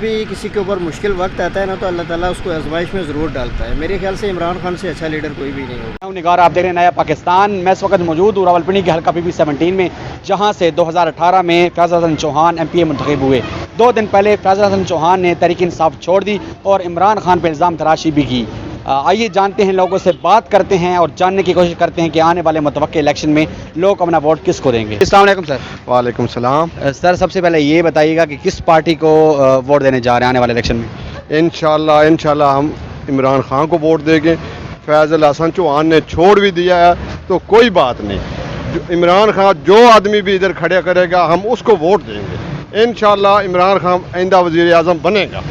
भी किसी के ऊपर मुश्किल वक्त आता है ना, तो अल्लाह ताला उसको आजमाइश में ज़रूर डालता है। मेरे ख्याल से इमरान खान से अच्छा लीडर कोई भी नहीं होगा। निगार आप देख रहे हैं नया पाकिस्तान। मैं इस वक्त मौजूद हूँ रावलपिंडी के हल्का PB 17 में, जहाँ से 2018 में फैज़ल हसन चौहान MPA मुंतखब हुए। 2 दिन पहले फैज़ल हसन चौहान ने तहरीक इंसाफ छोड़ दी और इमरान खान पर इल्ज़ाम तराशी भी की। आइए जानते हैं, लोगों से बात करते हैं और जानने की कोशिश करते हैं कि आने वाले मुतवक्के इलेक्शन में लोग अपना वोट किसको देंगे। अस्सलाम वालेकुम सर। वालेकुम सलाम। सर सबसे पहले ये बताइएगा कि किस पार्टी को वोट देने जा रहे हैं आने वाले इलेक्शन में? इंशाल्लाह हम इमरान खान को वोट देंगे। फैज़ल हसन चौहान ने छोड़ भी दिया है तो कोई बात नहीं, इमरान खान जो आदमी भी इधर खड़ा करेगा हम उसको वोट देंगे। इंशाल्लाह इमरान खान आइंदा वज़ीर आज़म बनेगा।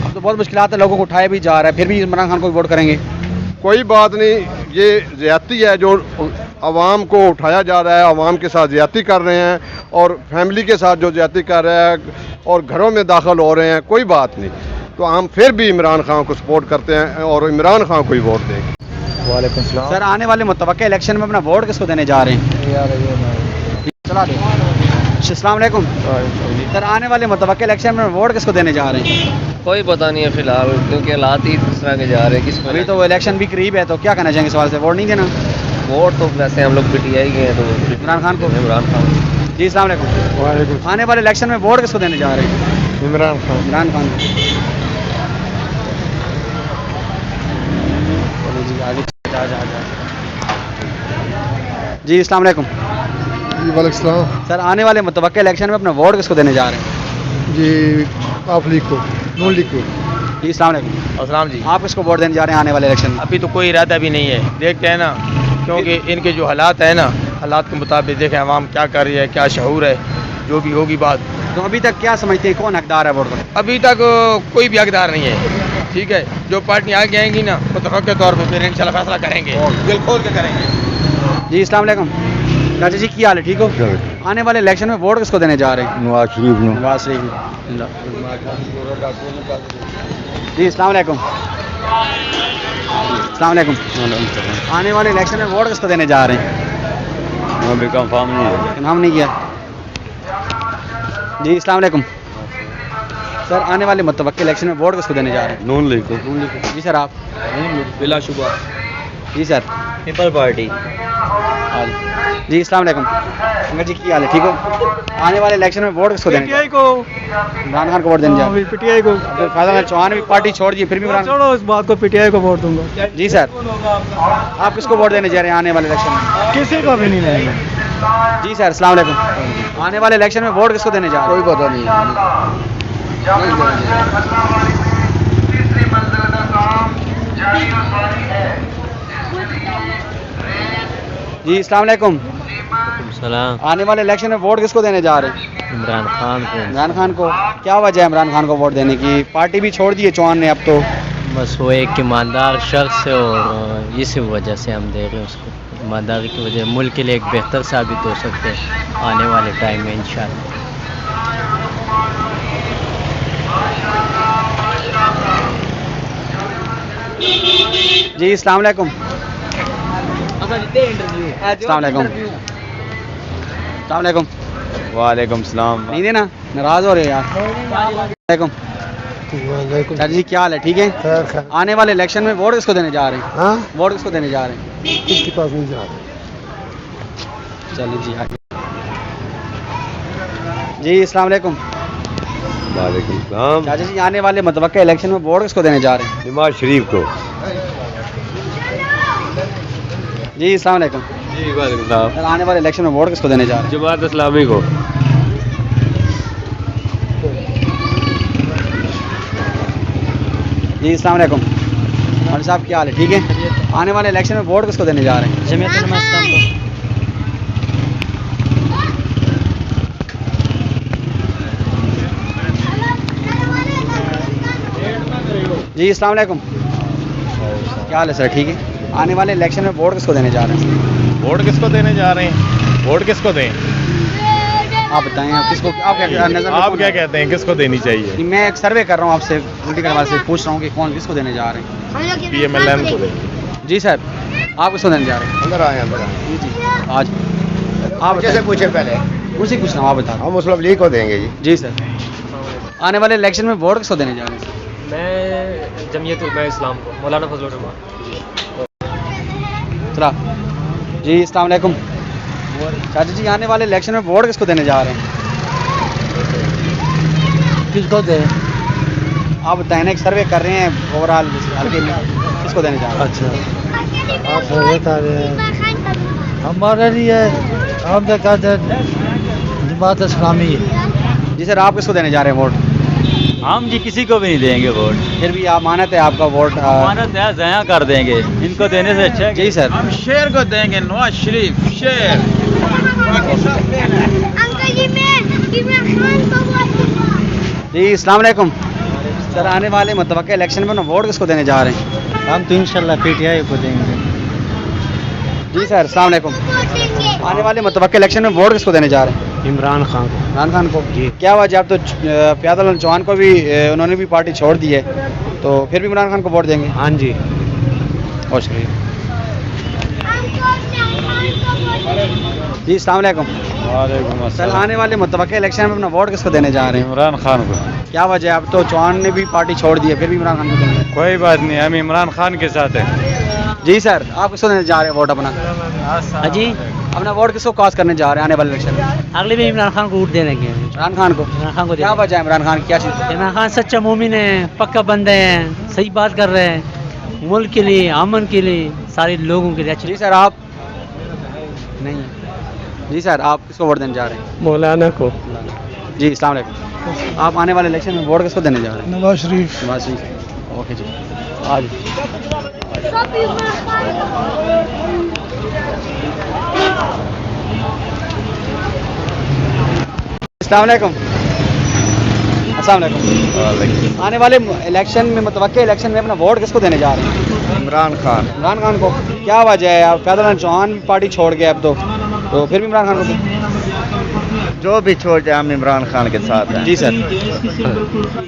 अब तो बहुत मुश्किलात है, लोगों को उठाया भी जा रहा है, फिर भी इमरान खान को वोट करेंगे? कोई बात नहीं, ये ज़्यादती है जो आवाम को उठाया जा रहा है, आवाम के साथ ज़्यादती कर रहे हैं और फैमिली के साथ जो ज़्यादती कर रहे हैं और घरों में दाखिल हो रहे हैं, कोई बात नहीं। तो हम फिर भी इमरान खान को सपोर्ट करते हैं और इमरान खान को ही वोट देंगे। वालेकुम सलाम। सर आने वाले मुतवक्के इलेक्शन में अपना वोट किसको देने जा रहे हैं? चला दे। अस्सलाम वालेकुम। सर आने वाले मुतवक्के इलेक्शन में वोट किसको देने जा रहे हैं? कोई पता नहीं है फिलहाल, क्योंकि हालात ही इस तरह के जा रहे हैं। किस अभी तो इलेक्शन भी करीब है, तो क्या कहना चाहेंगे सवाल से? वोट नहीं देना? वोट तो वैसे हम लोग PTI के हैं, तो इमरान खान को। इमरान खान। जी अस्सलाम वालेकुम। वालेकुम। आने वाले इलेक्शन में वोट किसको देने जा रहे हैं? इमरान खान। इमरान खान को। जी आगे जी अस्सलाम वालेकुम। वालेकुम सलाम। सर आने वाले मुतवक्के इलेक्शन में अपना वोट किसको देने जा रहे हैं? जी आप लिखो, नून लिखो। जी अस्सलाम वालेकुम। अस्सलाम जी। आप किसको वोट देने जा रहे हैं आने वाले इलेक्शन में? अभी तो कोई इरादा भी नहीं है, देखते हैं ना, क्योंकि इनके जो हालात है ना, हालात के मुताबिक देखें आवाम क्या कर रही है, क्या शऊर है, जो भी होगी बात। तो अभी तक क्या समझते हैं कौन हकदार है वोट का? अभी तक कोई भी हकदार नहीं है। ठीक है, जो पार्टी आगे आएंगी ना मुतफ़क़्क़ के तौर पर फिर इंशाल्लाह फैसला करेंगे, दिल खोल के करेंगे। जी अस्सलाम वालेकुम। चाचा जी क्या हाल है, ठीक हो? आने वाले इलेक्शन में वोट किसको देने जा रहे हैं? नवाज शरीफ। नवाज शरीफ। जी अस्सलाम वालेकुम। अस्सलाम वालेकुम। आने वाले इलेक्शन में वोट किसको देने जा रहे हैं? अभी कंफर्म नहीं है। नाम नहीं किया। जी अस्सलाम वालेकुम। सर आने वाले मुतवक्के इलेक्शन में वोट किसको देने जा रहे हैं? नून लिखो। जी सर आप? बिलाशुबा जी सर। People party. जी अस्सलाम वालेकुम। अंकल जी क्या हाल है, ठीक हो? आने वाले इलेक्शन में वोट किसको देने? PTI को। इमरान खान को वोट देने जा रहे हैं? PTI को। तो फैज़ल हसन चौहान ने भी पार्टी छोड़ दी, फिर भी इमरान। छोड़ो इस बात को, PTI को वोट दूंगा। जी सर। आप किसको वोट देने जा रहे हैं आने वाले इलेक्शन में? किसी को भी नहीं लेंगे। जी सर अस्सलाम वालेकुम। आने वाले इलेक्शन में वोट किसको देने जा रहे हैं? कोई पता नहीं। जी अस्सलाम वालेकुम। सलाम। आने वाले इलेक्शन में वोट किसको देने जा रहे हैं? इमरान खान को। इमरान खान को। क्या वजह है इमरान खान को वोट देने की? पार्टी भी छोड़ दी है चौहान ने अब तो। बस वो एक ईमानदार शख्स है और इसी वजह से हम दे रहे हैं उसको। ईमानदारी की वजह मुल्क के लिए एक बेहतर साबित हो सकते हैं आने वाले टाइम में इंशाल्लाह। जी अस्सलाम वालेकुम। अस्सलाम वालेकुम। अस्सलाम वालेकुम। वालेकुम सलाम। नहीं देना? नाराज हो रहे यार। वालेकुम। चाचा जी क्या हाल है, ठीक है? आने वाले इलेक्शन में वोट किसको देने जा रहे हैं? हाँ, वोट किसको देने जा रहे हैं? किसके पास नहीं जा रहे। चलिए जी आगे। जी अस्सलाम वालेकुम। वालेकुम सलाम। चाचा जी आने वाले मुतवक्के इलेक्शन में वोट किसको देने जा रहे हैं? नवाज शरीफ को। जी अस्सलाम वालेकुम। जी वालेकुम सलाम। सर आने वाले इलेक्शन में वोट किसको देने जा रहे हैं? जमात इस्लामी को। जी अस्सलाम वालेकुम। मौलवी साहब क्या हाल है, ठीक है? आने वाले इलेक्शन में वोट किसको देने जा रहे हैं? जमीयत उलमा इस्लाम को। जी अस्सलाम वालेकुम। क्या हाल है सर, ठीक है? आने वाले इलेक्शन में वोट किसको देने जा रहे हैं? वोट किसको देने जा रहे हैं? वोट किसको दें? आप बताएं, आप किसको, आप क्या नजर में आप कौन क्या है? कहते हैं किसको देनी चाहिए? मैं एक सर्वे कर रहा हूँ आपसे, पॉलिटिकल हवाले से पूछ रहा हूँ कि कौन किसको देने जा रहे हैं? PMLN को दें। जी सर। आप किसको देने जा रहे हैं? अंदर आए, अंदर आए। जी जी आज आप कैसे पूछे पहले? उसी पूछ रहा हूँ, आप बता। हम मुस्लिम लीग को देंगे जी। जी सर। आने वाले इलेक्शन में वोट किसको देने जा रहे हैं? मैं जमीयत उलमा इस्लाम को, मौलाना फजलुर रहमान। चला जी, अस्सलाम वालेकुम। चाचा जी, आने वाले इलेक्शन में वोट किसको देने जा रहे हैं? किसको दे? आप बताएं ना, एक सर्वे कर रहे हैं ओवरऑल हल्के में, किसको देने जा रहे हैं? अच्छा, आप बता रहे हैं हमारे लिए हम तो कहते हैं जमात इस्लामी है। जी सर, आप किसको देने जा रहे हैं वोट? हम जी किसी को भी नहीं देंगे वोट। फिर भी आप मानत है आपका वोट? मानत है, ज़या कर देंगे, इनको देने से अच्छा है। जी सर, हम शेर को देंगे, नवाज शरीफ शेर। जी अस्सलाम वालेकुम। सर, आने वाले मुतवक्किल इलेक्शन में ना वोट किसको देने जा रहे हैं? हम तो इंशाल्लाह पीटीआई को देंगे। जी सर, अस्सलाम वालेकुम। आने वाले मुतवक्किल इलेक्शन में वोट किसको देने जा रहे हैं? इमरान खान को। इमरान खान को। क्या वजह? आप तो फ़याज़ चौहान को भी उन्होंने भी पार्टी छोड़ दी है, तो फिर भी इमरान खान को वोट देंगे? हाँ जी। बहुत शुक्रिया जी, अस्सलाम वालेकुम। सर, आने वाले मुतवक्किल इलेक्शन में अपना वोट किसको देने जा रहे हैं? इमरान खान को। क्या वजह है? अब तो चौहान ने भी पार्टी छोड़ दी है, फिर भी इमरान खान को देंगे? कोई बात नहीं, हम इमरान खान के साथ हैं। जी सर, आप किसको देने जा रहे हैं वोट अपना? जी, अपना वोट किसको कास्ट करने जा रहे हैं आने वाले इलेक्शन में? अगले भी इमरान खान को वोट देने के। इमरान खान को। इमरान खान को क्या वजह है? इमरान खान की क्या चीज़? इमरान खान सच्चा मोमिन है, पक्का बंदे हैं, सही बात कर रहे हैं, मुल्क के लिए, अमन के लिए, सारे लोगों के लिए अच्छी। जी सर, आप नहीं। जी सर, आप किसको वोट देने जा रहे हैं? मौलाना को। जी अस्सलाम वालेकुम। आप आने वाले इलेक्शन में वोट किसको देने जा रहे हैं? नवाज शरीफ। नवाज शरीफ। ओके जी, आज अस्सलाम वालेकुम। अस्सलाम वालेकुम। आने वाले इलेक्शन में मुतवक्किल इलेक्शन में अपना वोट किसको देने जा रहे हैं? इमरान खान। इमरान खान को। क्या वजह है? आप फ़याज़ चौहान पार्टी छोड़ गए अब तो फिर भी इमरान खान को? जो भी छोड़ जाए हम इमरान खान के साथ हैं। जी सर।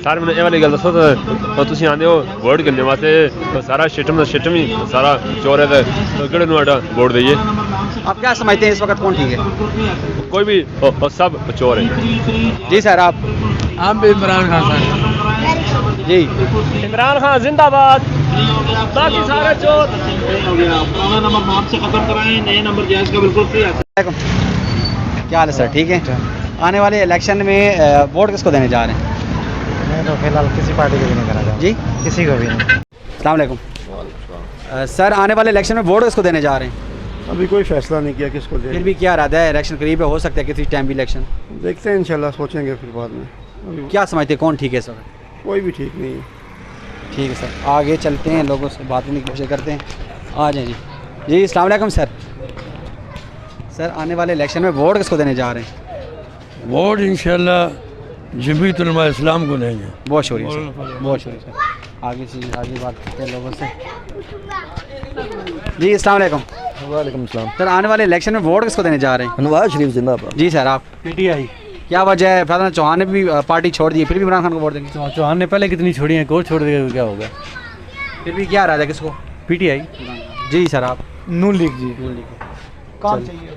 सर मैंने ये वाली गल दसो तो तुसीं आंदे हो वोट करने वास्ते तो सारा सिस्टम ही सारा चोर है तो केड़े नूं आड़ा वोट देइए? आप क्या समझते हैं इस वक्त कौन ठीक है? कोई भी सब चोर है। जी सर, आप? हम भी इमरान खान साहब। जी, इमरान खान जिंदाबाद, बाकी सारे चोर। क्या हाल है सर? ठीक है। आने वाले इलेक्शन में वोट किसको देने जा रहे हैं? मैं तो फिलहाल किसी पार्टी को भी नहीं करना चाहता। जी, किसी को भी नहीं। अस्सलाम वालेकुम। सर, आने वाले इलेक्शन में वोट किसको देने जा रहे हैं? अभी कोई फैसला नहीं किया किसको फिर भी क्या इरादा है? इलेक्शन करीब है, हो सकता है किसी टाइम भी इलेक्शन। देखते हैं, इंशाल्लाह सोचेंगे फिर बाद में। क्या समझते हैं कौन ठीक है सर? कोई भी ठीक नहीं है। ठीक है सर, आगे चलते हैं, लोगों से बात करने की कोशिश करते हैं। आ जाए जी। जी अस्सलाम वालेकुम सर। सर, आने वाले इलेक्शन में वोट किसको देने जा रहे हैं? वोट इंशाल्लाह जमीयत उलमा इस्लाम को देंगे। बहुत शुक्रिया सर, बहुत शुक्रिया सर। आगे बात करते हैं लोगों से। जी अस्सलाम वालेकुम। वालेकुम सलाम। सर, आने वाले इलेक्शन में वोट किसको देने जा रहे हैं? नवाज शरीफ जिंदाबाद। जी सर, आप? पीटीआई। क्या वजह है? फ़याज़ चौहान ने भी पार्टी छोड़ दी है, फिर भी इमरान खान को वोट देंगे? चौहान ने पहले कितनी छोड़ी है, और छोड़ देगा क्या होगा? फिर भी क्या इरादा है किसको? पीटीआई। जी सर, आप? नून लीग जी। काम चाहिए।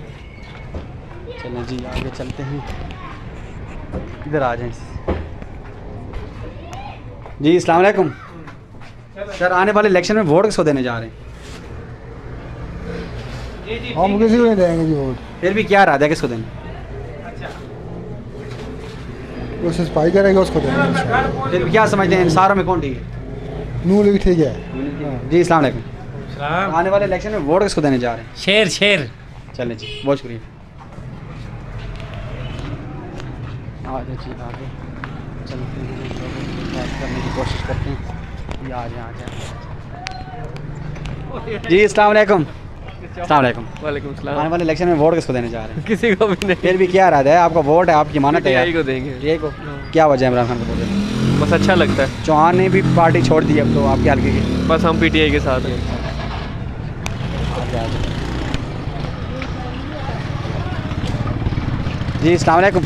चलें जी, आगे चलते हैं, इधर आ जाएं। जी अस्सलाम वालेकुम। सर, आने वाले इलेक्शन में वोट किसको देने जा रहे हैं? हम किसी को नहीं देंगे जी वोट। फिर भी क्या इरादा है किसको देंगे? जो सफाई करेगा उसको देंगे। फिर भी क्या समझते हैं इन सारों में कौन ठीक है? नून लीग ठीक है। जी अस्सलाम वालेकुम। आने वाले इलेक्शन में वोट किसको देने जा रहे हैं? शेर। चलें जी, बहुत शुक्रिया। आगे जी, आगे चलते हैं, लोगों से बात करने की कोशिश करते हैं। ये आ जाए। जी अस्सलाम वालेकुम। अस्सलाम वालेकुम। वालेकुम सलाम। आने वाले इलेक्शन में वोट किसको देने जा रहे हैं? किसी को भी नहीं। फिर भी क्या इरादा है? आपका वोट है, आपकी मानत है? पीटीआई को देंगे। पीटीआई को। क्या वजह है इमरान खान को वोट देने? बस अच्छा लगता है, चौहान ने भी पार्टी छोड़ दी अब तो आपके हल्के की। बस हम पीटीआई के साथ हैं। जी अस्सलाम वालेकुम।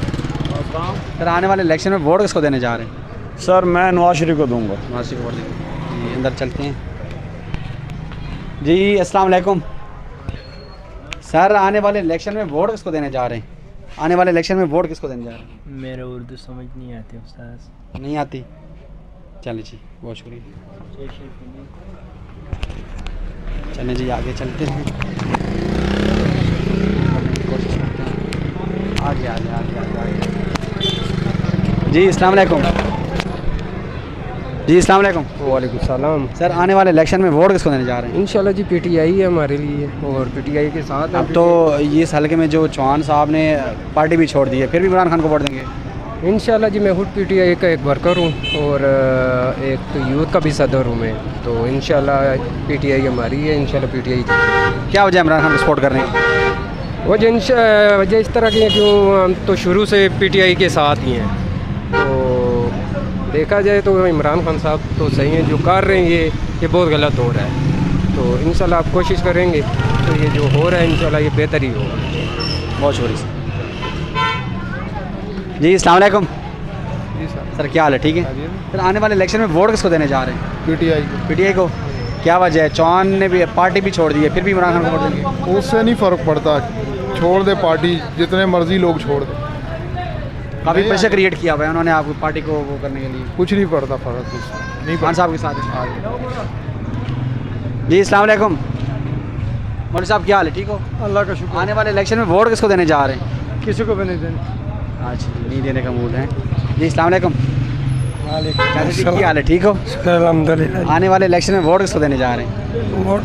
सर, आने वाले इलेक्शन में वोट किसको देने जा रहे हैं? सर मैं नवाज शरीफ को दूंगा। नवाज शरीफ को वोट देंगे जी। अंदर चलते हैं जी। अस्सलाम वालेकुम। सर, आने वाले इलेक्शन में वोट किसको देने जा रहे हैं? आने वाले इलेक्शन में वोट किसको देने जा रहे हैं? मेरे उर्दू समझ नहीं आती उस्ताद। नहीं आती? चलिए जी, बहुत शुक्रिया। चलें जी, आगे चलते हैं। आगे आगे आगे आगे आगे। जी अस्सलाम वालेकुम। जी अस्सलाम वालेकुम। वालेकुम सलाम। सर आने वाले इलेक्शन में वोट किसको देने जा रहे हैं? इंशाल्लाह जी पीटीआई है हमारे लिए और पीटीआई के साथ अब तो ये इस हल्के में जो चौहान साहब ने पार्टी भी छोड़ दी है, फिर भी इमरान खान को वोट देंगे? इंशाल्लाह जी मैं खुद पीटीआई का एक वर्कर हूँ और एक तो यूथ का भी सदर हूँ मैं, तो इंशाल्लाह पीटीआई हमारी है, इंशाल्लाह पीटीआई। क्या वजह इमरान खान को सपोर्ट करने की? वजह इस तरह की है क्यों, हम तो शुरू से पीटीआई के साथ ही हैं। तो देखा जाए तो इमरान खान साहब तो सही हैं, जो कर रहे हैं ये बहुत गलत हो रहा है। तो इंशाल्लाह आप कोशिश करेंगे तो ये जो हो रहा है इंशाल्लाह ये बेहतर ही होगा। बहुत शुक्रिया जी। अस्सलाम वालेकुम। जी सर क्या हाल है? ठीक है सर। आने वाले इलेक्शन में वोट किसको देने जा रहे हैं? पीटीआई को। क्या वजह है? चौहान ने भी पार्टी भी छोड़ दी है, फिर भी इमरान खान को वोट देंगे? उससे नहीं फ़र्क पड़ता, छोड़ दे पार्टी, जितने मर्जी लोग छोड़ दे। काफ़ी प्रेशर क्रिएट किया हुआ है उन्होंने आपको पार्टी को वो करने के लिए। कुछ नहीं पड़ता फ़र्क उससे नहीं। खान साहब के साथ है जी। अस्सलाम वालेकुम। मौलवी साहब क्या हाल है? ठीक हो? अल्लाह का शुक्र। आने वाले इलेक्शन में वोट किसको देने जा रहे हैं? किसी को भी नहीं देने। अच्छा, नहीं देने का मूड है जी। अस्सलाम वालेकुम। क्या हाल है? ठीक हो? अल्हम्दुलिल्लाह। आने वाले इलेक्शन में वोट किसको देने जा रहे हैं? वोट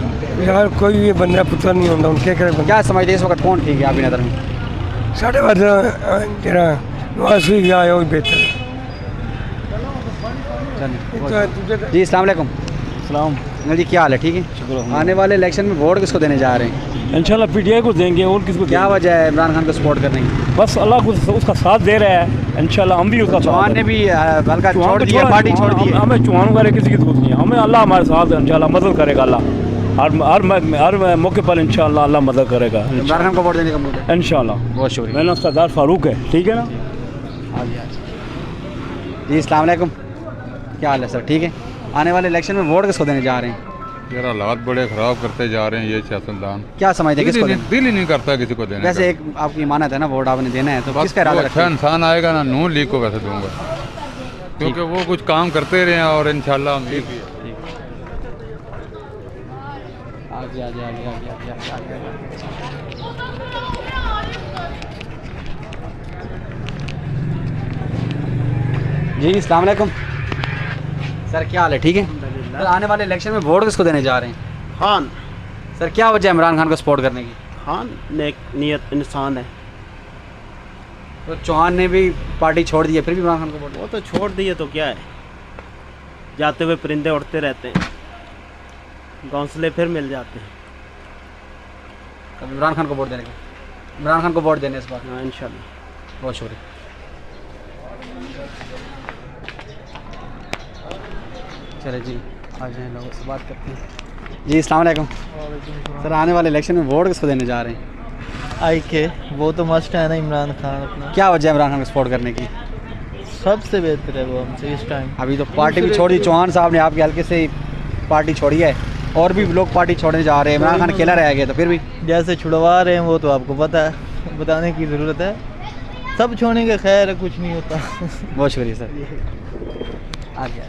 यार कोई भी बंदा पुत्र नहीं होता, उनके क्या समझते हैं इस वक्त कौन ठीक है आपकी नज़र में? साढ़े बाद नवाज शरीफ आया वो बेहतर। जी अस्सलाम वालेकुम। सलाम जी क्या हाल है? ठीक है। आने वाले इलेक्शन में वोट किसको देने जा रहे हैं? इंशाल्लाह पीटीआई को देंगे और किसको? क्या वजह है इमरान खान को सपोर्ट करने की? बस अल्लाह को उसका साथ दे रहा है, इंशाल्लाह हम भी उसका। चौहान ने भी हल्का छोड़ दिया, पार्टी छोड़ दी है। हमें चौहान वगैरह किसी की जरूरत नहीं है, हमें अल्लाह हमारे साथ इंशाल्लाह मदद करेगा। अल्लाह हर मौके पर इंशाल्लाह अल्लाह मदद करेगा। इमरान खान को वोट देने का मूड है इंशाल्लाह। बहुत शुक्रिया। मेरा नाम सरदार फारूक है, ठीक है ना? जी अस्सलाम वालेकुम। क्या हाल है सर? ठीक है। आने वाले इलेक्शन में वोट किसको देने जा रहे हैं? यार हालात बड़े ख़राब करते जा रहे हैं ये सियासतदान। क्या समझते हैं किसको देना? दिल ही नहीं करता किसी को देने। वैसे एक आपकी इमानत है ना, वोट आपने देना है तो किसका इरादा अच्छा इंसान आएगा ना, नून लीग को वैसे दूंगा क्योंकि वो कुछ काम करते रहे हैं और इंशाल्लाह उम्मीद भी है। आगे आगे आगे आगे आगे आगे। जी अस्सलाम वालेकुम। सर क्या हाल है? ठीक है सर। आने वाले इलेक्शन में वोट किसको देने जा रहे हैं? खान। सर क्या वजह है इमरान खान को सपोर्ट करने की? खान नेक नियत इंसान है। तो चौहान ने भी पार्टी छोड़ दी है, फिर भी इमरान खान को वोट? वो तो छोड़ दिए तो क्या है, जाते हुए परिंदे उड़ते रहते हैं, घोंसले फिर मिल जाते हैं। अब इमरान खान को वोट देने का, इमरान खान को वोट देने इस बार? हाँ इंशाल्लाह। बहुत शुक्रिया। चले जी आ जाए, लोगों से बात करते हैं। जी अस्सलाम वालेकुम। सर आने वाले इलेक्शन में वोट किसको देने जा रहे हैं? आई के वो तो मस्ट है ना इमरान खान अपना। क्या वजह है इमरान खान को सपोर्ट करने की? सबसे बेहतर है वो हमसे इस टाइम। अभी तो पार्टी भी छोड़ दी, चौहान साहब ने आपके हल्के से पार्टी छोड़ी है और भी लोग पार्टी छोड़ने जा रहे हैं। इमरान खान अकेला रह गया तो फिर भी जैसे छुड़वा रहे हैं वो तो आपको पता है, बताने की ज़रूरत है। सब छोड़ेंगे, खैर कुछ नहीं होता। बहुत शुक्रिया सर। आ गया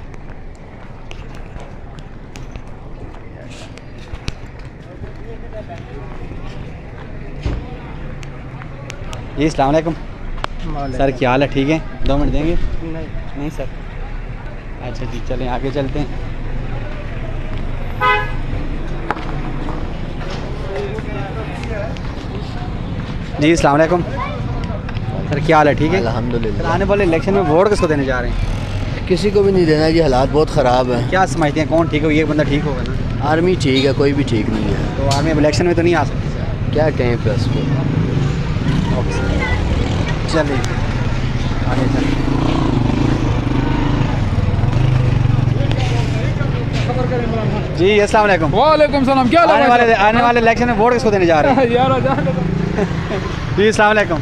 जी। अस्सलाम वालेकुम। सर क्या हाल है? ठीक है। 2 मिनट देंगे? नहीं सर। अच्छा जी चलें आगे चलते हैं। जी अस्सलाम वालेकुम। सर क्या हाल है? ठीक है अल्हम्दुलिल्लाह। सर आने वाले इलेक्शन में वोट किसको देने जा रहे हैं? किसी को भी नहीं देना जी, हालात बहुत ख़राब है। क्या समझते हैं कौन ठीक है? ये बंदा ठीक होगा ना? आर्मी ठीक है, कोई भी ठीक नहीं है। तो आर्मी अब इलेक्शन में तो नहीं आ सकती सर। क्या कहें प्लस को। चलिए आगे चलिए। जी अस्सलाम वालेकुम। वालेकुम सलाम। क्या आने वाले इलेक्शन में वोट किसको देने जा रहे हैं? यार जी अस्सलाम वालेकुम।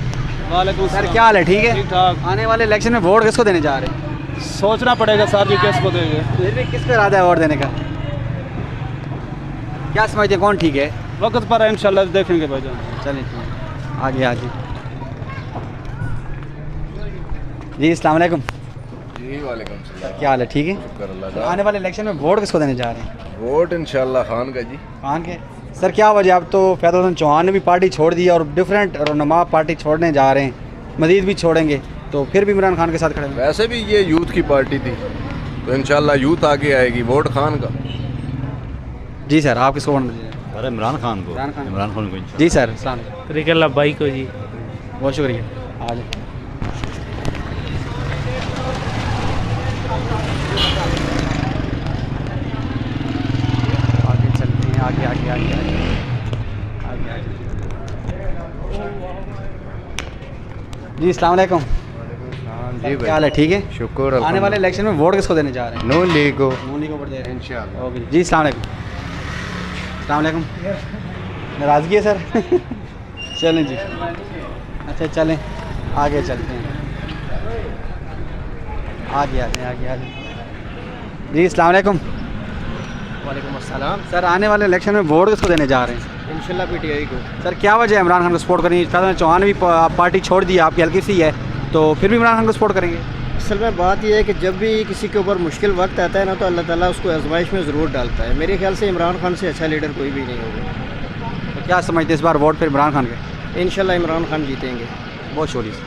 वालेकुम सर क्या हाल है? ठीक है। ठीक ठाक। आने वाले इलेक्शन में वोट किसको देने जा रहे हैं? सोचना पड़ेगा सर जी किसको देंगे। फिर भी किसका इरादा है वोट देने का? क्या समझते हैं कौन ठीक है? वक्त पर इंशाल्लाह देखेंगे भाईजान। चलिए आगे आगे। जी अस्सलाम वालेकुम। जी वालेकुम सलाम। क्या हाल है, ठीक है? शुक्र अल्लाह तो का। आने वाले इलेक्शन में वोट किसको देने जा रहे हैं? वोट इंशाल्लाह खान का जी। खान के। सर क्या वजह, अब तो फैज़ल हसन चौहान ने भी पार्टी छोड़ दी और डिफरेंट रहनुमा पार्टी छोड़ने जा रहे हैं, मजीद भी छोड़ेंगे, तो फिर भी इमरान खान के साथ खड़े हैं। वैसे भी ये यूथ की पार्टी थी, तो इंशाल्लाह यूथ आगे आएगी, वोट खान का। जी सर, आप किसको वोट दीजिए? अरे इमरान खान को। इमरान खान को। जी सर, तरीक़ल्लाह भाई को जी। बहुत शुक्रिया। आज आगे चलते हैं, आगे आगे आगे आगे आगे आगे। जी अस्सलाम वालेकुम। जी क्या हाल है, ठीक है? शुक्र। आने वाले इलेक्शन में वोट किसको देने जा रहे हैं? नून लीग को। नून लीग को वोट दे रहे हैं इंशाल्लाह। ओके जी। अस्सलाम वालेकुम। अस्सलाम वालेकुम। नाराज़गी है सर? चलें जी, अच्छा चलें, आगे चलते हैं, आगे आते हैं, आगे आगे। जी अस्सलाम वालेकुम। वालेकुम अस्सलाम। सर आने वाले इलेक्शन में वोट किसको देने जा रहे हैं? इंशाल्लाह पीटीआई को। सर क्या वजह है इमरान खान को सपोर्ट करनी? फैज़ल हसन चौहान ने भी पार्टी छोड़ दी, आपकी हल्की सी है, तो फिर भी इमरान खान को सपोर्ट करेंगे? असल में बात यह है कि जब भी किसी के ऊपर मुश्किल वक्त आता है ना, तो अल्लाह ताला उसको आजमाइश में ज़रूर डालता है। मेरे ख्याल से इमरान खान से अच्छा लीडर कोई भी नहीं होगा। तो क्या समझते इस बार वोट फिर इमरान खान के? इंशाल्लाह इमरान खान जीतेंगे। बहुत शुक्रिया।